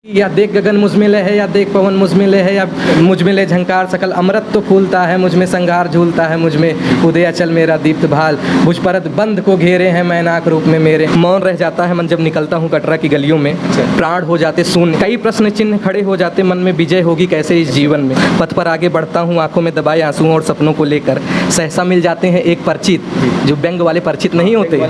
या देख गगन मुझमिले है, या देख पवन मुझमिले है, या मुझमिले झंकार सकल अमृत तो फूलता है, मुझ में संगार झूलता है, मुझ में उदय अचल मेरा दीप्त भाल, बुझ परत बंद को घेरे हैं मैनाक रूप में मेरे। मौन रह जाता है मन जब निकलता हूँ कटरा की गलियों में, प्राण हो जाते शून्य, कई प्रश्न चिन्ह खड़े हो जाते मन में, विजय होगी कैसे इस जीवन में। पथ पर आगे बढ़ता हूँ आंखों में दबाए आंसुओं और सपनों को लेकर, सहसा मिल जाते हैं एक परिचित, जो व्यंग वाले परिचित नहीं होते,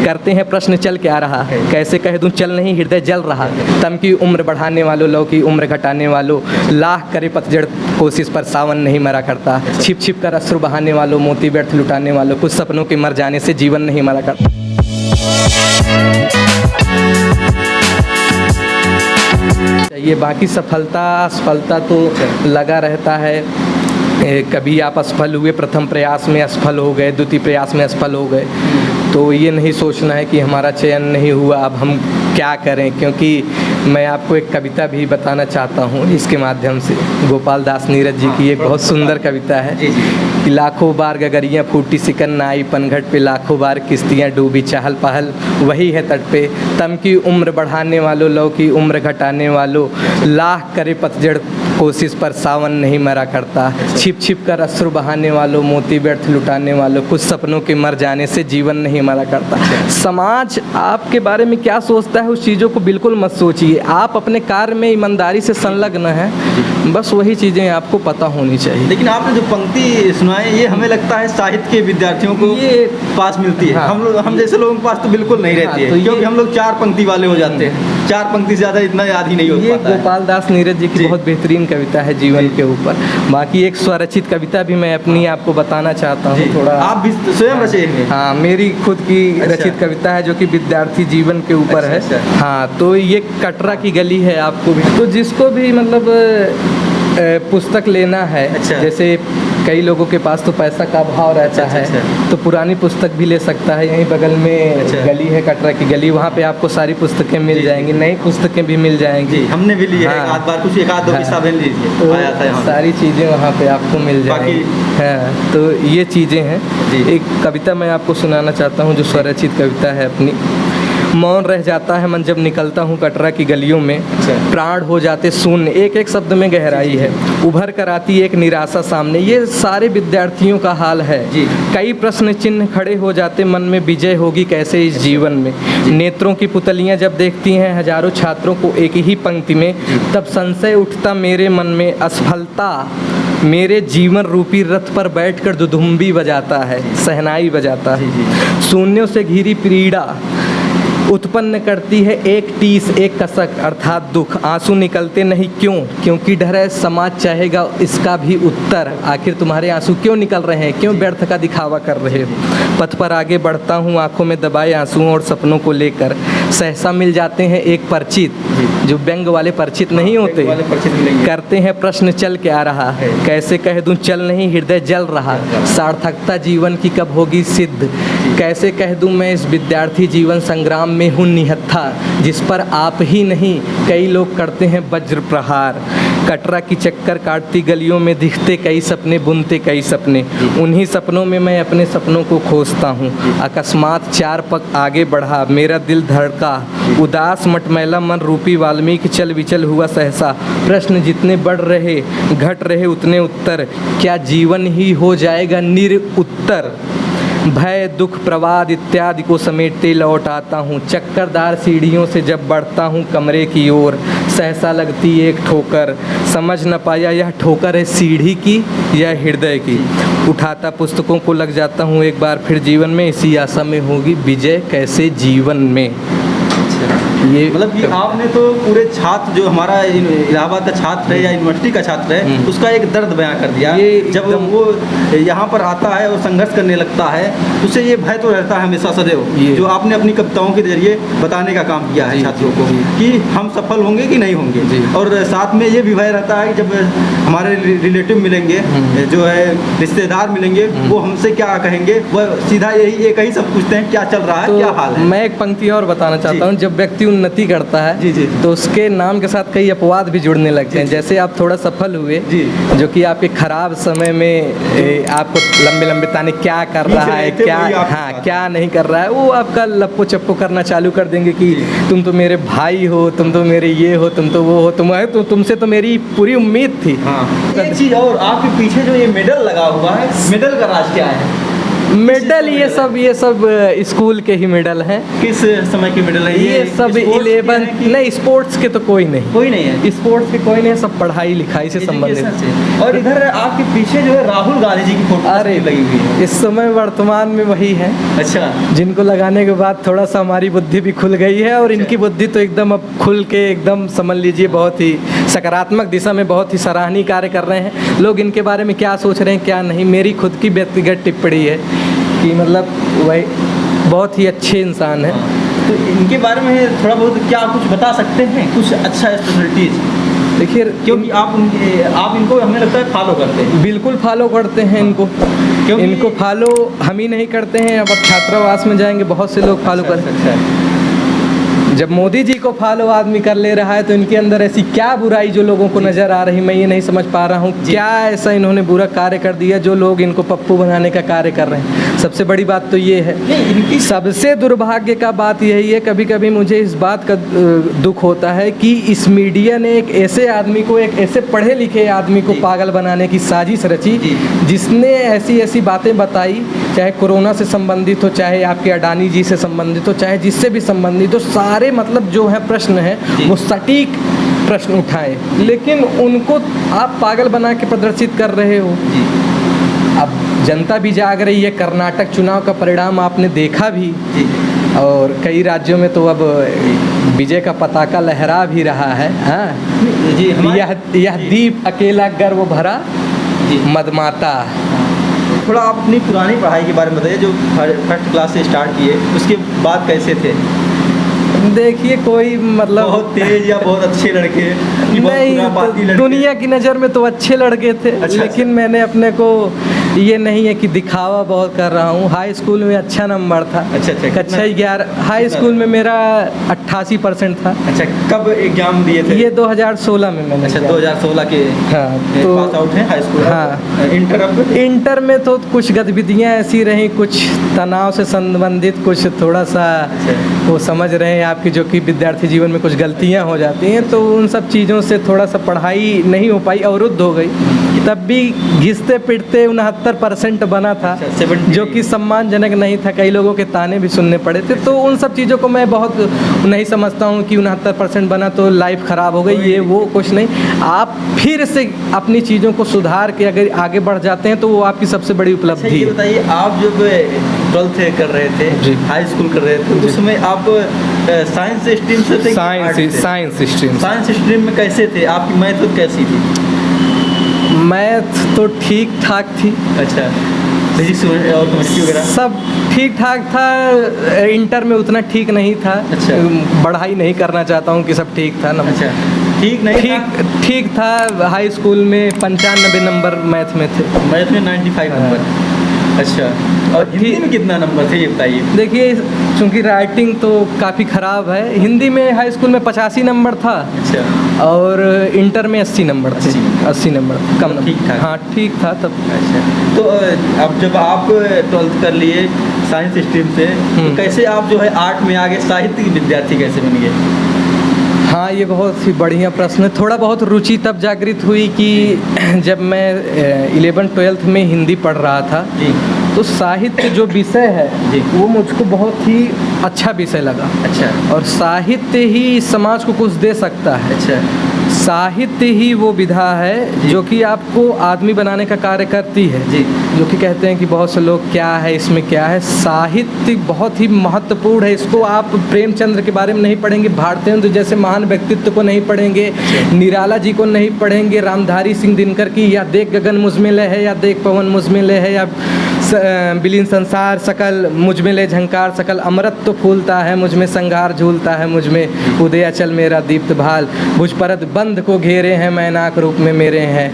करते हैं प्रश्न चल क्या रहा, कैसे कह दूं चल नहीं हृदय जल रहा। तम की उम्र बढ़ाने वालों, लौ की उम्र घटाने वालों, लाख करे पतझड़ कोशिश पर सावन नहीं मरा करता। छिप छिप कर अश्रु बहाने वालों, मोती व्यर्थ लुटाने वालों, कुछ सपनों के मर जाने से जीवन नहीं मरा करता। ये बाकी सफलता तो लगा रहता है। कभी आप असफल हुए, प्रथम प्रयास में असफल हो गए, द्वितीय प्रयास में असफल हो गए, तो ये नहीं सोचना है कि हमारा चयन नहीं हुआ, अब हम क्या करें। क्योंकि मैं आपको एक कविता भी बताना चाहता हूँ इसके माध्यम से। गोपाल दास नीरज जी की एक बहुत सुंदर कविता है कि लाखों बार गगरियाँ फूटी सिकन न आई पनघट पे, लाखों बार किश्तियाँ डूबी चहल पहल वही है तट पे। तम की उम्र बढ़ाने वालों, लौ की उम्र घटाने वालों, लाख करे पतझड़ कोशिश पर सावन नहीं मरा करता। छिप छिप कर अश्रु बहाने वालों, मोती व्यर्थ लुटाने वालों, कुछ सपनों के मर जाने से जीवन नहीं मरा करता। समाज आपके बारे में क्या सोचता है उस चीज़ों को बिल्कुल मत सोचिए। आप अपने कार्य में ईमानदारी से संलग्न हैं, बस वही चीज़ें आपको पता होनी चाहिए। लेकिन आपने जो पंक्ति सुनाई ये हमें लगता है साहित्य के विद्यार्थियों को ये पास मिलती है। हाँ, हम जैसे लोगों के पास तो बिल्कुल नहीं रहती है, क्योंकि हम लोग चार पंक्ति वाले हो जाते हैं। चार पंक्ति से ज़्यादा इतना याद ही नहीं हो पाता। ये गोपाल दास नीरज जी की बहुत बेहतरीन कविता है जीवन के ऊपर। बाकी एक स्वरचित कविता भी मैं अपनी आपको बताना चाहता हूँ थोड़ा। आप भी स्वयं रचे हैं? हाँ, मेरी खुद की रचित कविता है जो कि विद्यार्थी जीवन के ऊपर है। हाँ, तो ये कटरा की गली है। आपको भी तो जिसको भी मतलब पुस्तक लेना है, जैसे कई लोगों के पास तो पैसा का अभाव रहता है, तो पुरानी पुस्तक भी ले सकता है। यहीं बगल में गली है कटरा की गली, वहाँ पे आपको सारी पुस्तकें मिल जाएंगी, नई पुस्तकें भी मिल जाएंगी। हमने भी ली है एक बार, कुछ एक आध दो किताबें ली थी, आया था सारी चीज़ें वहाँ पे आपको मिल जाएंगी। हाँ, तो ये चीज़ें हैं। एक कविता मैं आपको सुनाना चाहता हूँ जो स्वरचित कविता है अपनी। मौन रह जाता है मन जब निकलता हूँ कटरा की गलियों में, प्राण हो जाते शून्य, एक एक शब्द में गहराई है, उभर कर आती एक निराशा सामने। ये सारे विद्यार्थियों का हाल है। कई प्रश्न चिन्ह खड़े हो जाते मन में, विजय होगी कैसे इस जीवन में। नेत्रों की पुतलियाँ जब देखती हैं हजारों छात्रों को एक ही पंक्ति में, तब संशय उठता मेरे मन में, असफलता मेरे जीवन रूपी रथ पर बैठकर दुधुम्बी बजाता है, सहनाई बजाता है। शून्यों से घिरी पीड़ा उत्पन्न करती है एक टीस, एक कसक अर्थात दुख। आंसू निकलते नहीं क्यों, क्योंकि डर है समाज चाहेगा इसका भी उत्तर। आखिर तुम्हारे आंसू क्यों निकल रहे हैं, क्यों व्यर्थ का दिखावा कर रहे हो। पथ पर आगे बढ़ता हूँ आंखों में दबाए आंसुओं और सपनों को लेकर, सहसा मिल जाते हैं एक परिचित, जो व्यंग वाले परिचित नहीं होते, करते हैं प्रश्न चल क्या रहा, कैसे कह दूं चल नहीं हृदय जल रहा। सार्थकता जीवन की कब होगी सिद्ध, कैसे कह दूं मैं इस विद्यार्थी जीवन संग्राम में हूँ निहत्था, जिस पर आप ही नहीं कई लोग करते हैं वज्र प्रहार। कटरा की चक्कर काटती गलियों में दिखते कई सपने, बुनते कई सपने, उन्हीं सपनों में मैं अपने सपनों को खोजता हूँ। अकस्मात चार पग आगे बढ़ा मेरा दिल धड़का, उदास मटमैला मन रूपी वाल्मीकि चल विचल हुआ सहसा। प्रश्न जितने बढ़ रहे घट रहे उतने उत्तर, क्या जीवन ही हो जाएगा निरुत्तर। भय दुख प्रवाद इत्यादि को समेटते लौट आता हूँ, चक्करदार सीढ़ियों से जब बढ़ता हूँ कमरे की ओर, सहसा लगती एक ठोकर, समझ न पाया यह ठोकर है सीढ़ी की या हृदय की। उठाता पुस्तकों को लग जाता हूँ एक बार फिर जीवन में, इसी आशा में होगी विजय कैसे जीवन में। ये मतलब कि आपने तो पूरे छात्र जो हमारा इलाहाबाद का छात्र है या यूनिवर्सिटी का छात्र है उसका एक दर्द बयां कर दिया। जब वो यहाँ पर आता है और संघर्ष करने लगता है तो उसे ये भय तो रहता है हमेशा सदैव, जो आपने अपनी कविताओं के जरिए बताने का काम किया है छात्रों को कि हम सफल होंगे कि नहीं होंगे। और साथ में ये भी भय रहता है कि जब हमारे रिलेटिव मिलेंगे, जो है रिश्तेदार मिलेंगे, वो हमसे क्या कहेंगे, वह सीधा यही एक ही सब पूछते हैं क्या चल रहा है, क्या हाल है। मैं एक पंक्ति और बताना चाहता हूँ जब व्यक्ति उन्नति करता है जी, जी। तो उसके नाम के साथ कई अपवाद भी जुड़ने लगते हैं। जैसे आप थोड़ा सफल हुए जी। जो कि आपके खराब समय में आपको लंबे लंबे ताने क्या कर रहा है, क्या हाँ क्या नहीं कर रहा है, वो आपका लप्पो चप्पो करना चालू कर देंगे कि तुम तो मेरे भाई हो, तुम तो मेरे ये हो, तुम तो वो हो, तुमसे तो मेरी पूरी उम्मीद थी। हाँ। एक चीज़ और, आपके पीछे जो ये मेडल लगा हुआ है, मेडल का राज क्या है? मेडल ये सब स्कूल के ही मेडल हैं। किस समय के मेडल है ये सब 11 नहीं, स्पोर्ट्स के तो कोई नहीं है। स्पोर्ट्स के कोई नहीं, सब पढ़ाई लिखाई से संबंधित। और इधर आपके पीछे जो है राहुल गांधी जी की फोटो अरे लगी हुई है। इस समय वर्तमान में वही है। अच्छा। जिनको लगाने के बाद थोड़ा सा हमारी बुद्धि भी खुल गई है, और इनकी बुद्धि तो एकदम अब खुल के एकदम समझ लीजिए बहुत ही सकारात्मक दिशा में बहुत ही सराहनीय कार्य कर रहे हैं। लोग इनके बारे में क्या सोच रहे हैं क्या नहीं, मेरी खुद की व्यक्तिगत टिप्पणी है कि मतलब वही बहुत ही अच्छे इंसान हैं। तो इनके बारे में थोड़ा बहुत क्या कुछ बता सकते हैं, कुछ अच्छा स्पेशलिटीज़? देखिए, क्योंकि आप इनको हमें लगता है फॉलो करते हैं। बिल्कुल फॉलो करते हैं इनको फॉलो हम ही नहीं करते हैं। अब छात्रावास में जाएंगे बहुत से लोग फॉलो कर सकते हैं। जब मोदी जी को फॉलो आदमी कर ले रहा है तो इनके अंदर ऐसी क्या बुराई जो लोगों को नज़र आ रही, मैं ये नहीं समझ पा रहा हूँ। क्या ऐसा इन्होंने बुरा कार्य कर दिया जो लोग इनको पप्पू बनाने का कार्य कर रहे हैं? सबसे बड़ी बात तो ये है। सबसे दुर्भाग्य का बात यही है, कभी कभी मुझे इस बात का दुख होता है कि इस मीडिया ने एक ऐसे आदमी को, एक ऐसे पढ़े लिखे आदमी को पागल बनाने की साजिश रची, जिसने ऐसी ऐसी बातें बताई, चाहे कोरोना से संबंधित हो, चाहे आपके अडानी जी से संबंधित हो, चाहे जिससे भी संबंधित हो, सारे मतलब जो है प्रश्न है वो सटीक प्रश्न उठाए, लेकिन उनको आप पागल बना के प्रदर्शित कर रहे हो। अब जनता भी जाग रही है। कर्नाटक चुनाव का परिणाम आपने देखा भी, और कई राज्यों में तो अब विजय का पताका लहरा भी रहा है। हाँ, यह दीप अकेला गर्व भरा मदमाता। थोड़ा आप अपनी पुरानी पढ़ाई के बारे में बताइए, जो फर्स्ट क्लास से स्टार्ट किए, उसके बाद कैसे थे? देखिए, कोई मतलब बहुत तेज या बहुत अच्छे लड़के? नहीं, दुनिया की नज़र में तो अच्छे लड़के थे। अच्छा, लेकिन मैंने अपने को ये नहीं है कि दिखावा बहुत कर रहा हूँ। हाई स्कूल में अच्छा नंबर था। अच्छा। कक्षा 11 हाई स्कूल में मेरा 88% था। अच्छा, कब एग्जाम दिए थे? ये 2016 में मैंने। अच्छा, 2016 के तो पास आउट हैं हाई स्कूल। हाँ। इंटर में तो कुछ गतिविधियाँ ऐसी रहीं, कुछ तनाव से संबंधित, कुछ थोड़ा सा वो समझ रहे हैं आपकी, जो कि विद्यार्थी जीवन में कुछ गलतियाँ हो जाती हैं, तो उन सब चीज़ों से थोड़ा सा पढ़ाई नहीं हो पाई, अवरुद्ध हो गई। तब भी घिसते पिटते 69% बना था, जो कि सम्मानजनक नहीं था। कई लोगों के ताने भी सुनने पड़े थे। तो उन सब चीज़ों को मैं बहुत नहीं समझता हूँ कि 69% बना तो लाइफ ख़राब हो गई, ये वो कुछ नहीं। आप फिर से अपनी चीज़ों को सुधार के अगर आगे बढ़ जाते हैं तो वो आपकी सबसे बड़ी उपलब्धि है। ये बताइए, आप जब 12th कर रहे थे, हाई स्कूल कर रहे थे, उस समय आप साइंस स्ट्रीम से थे? साइंस स्ट्रीम में कैसे थे? आपकी मैथ कैसी थी? मैथ तो ठीक ठाक थी। अच्छा, फिजिक्स और केमिस्ट्री वगैरह सब ठीक ठाक था। इंटर में उतना ठीक नहीं था। अच्छा। बढ़ाई नहीं करना चाहता हूँ कि सब ठीक था ना। अच्छा, ठीक था। हाई स्कूल में 95 नंबर मैथ में थे। मैथ में 95 नंबर। अच्छा, और हिंदी में कितना नंबर थे ये बताइए? देखिए, चूँकि राइटिंग तो काफ़ी ख़राब है। हिंदी में हाई स्कूल में 85 नंबर था। अच्छा। और इंटर में 80 नंबर थे। 80 नंबर कम नंबर। ठीक था। हाँ, ठीक था तब। अच्छा, तो अब जब आप 12th कर लिए साइंस स्ट्रीम से, तो कैसे आप जो है आर्ट में आगे साहित्य के विद्यार्थी कैसे बन गए? हाँ, ये बहुत ही बढ़िया प्रश्न है। थोड़ा बहुत रुचि तब जागृत हुई कि जब मैं 11th-12th में हिंदी पढ़ रहा था, तो साहित्य जो विषय है वो मुझको बहुत ही अच्छा विषय लगा। अच्छा। और साहित्य ही समाज को कुछ दे सकता है। अच्छा। साहित्य ही वो विधा है जो कि आपको आदमी बनाने का कार्य करती है। जो कि कहते हैं कि बहुत से लोग क्या है इसमें, क्या है। साहित्य बहुत ही महत्वपूर्ण है। इसको आप प्रेमचंद्र के बारे में नहीं पढ़ेंगे, भारतेंदु जैसे महान व्यक्तित्व को नहीं पढ़ेंगे, निराला जी को नहीं पढ़ेंगे, रामधारी सिंह दिनकर की या देख गगन मुझमें लय है, या देख पवन मुझमें लय है, या बिलीन संसार सकल मुझमें ले झंकार सकल, अमृत तो फूलता है मुझमें, संगार झूलता है मुझमें, उदय अचल मेरा दीप्त भाल, भुज परत बंद को घेरे हैं, मैनाक रूप में मेरे हैं।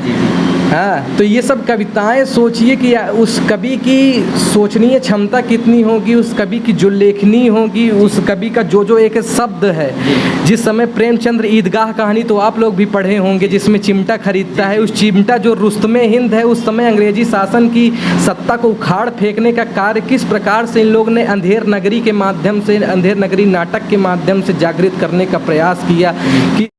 हाँ, तो ये सब कविताएं सोचिए कि उस कवि की सोचनीय क्षमता कितनी होगी, उस कवि की जो लेखनी होगी, उस कवि का जो जो एक शब्द है। जिस समय प्रेमचंद्र ईदगाह कहानी तो आप लोग भी पढ़े होंगे, जिसमें चिमटा खरीदता है, उस चिमटा जो रुस्तमे हिंद है, उस समय अंग्रेजी शासन की सत्ता को उखाड़ फेंकने का कार्य किस प्रकार से इन लोग ने अंधेर नगरी के माध्यम से, अंधेर नगरी नाटक के माध्यम से जागृत करने का प्रयास किया कि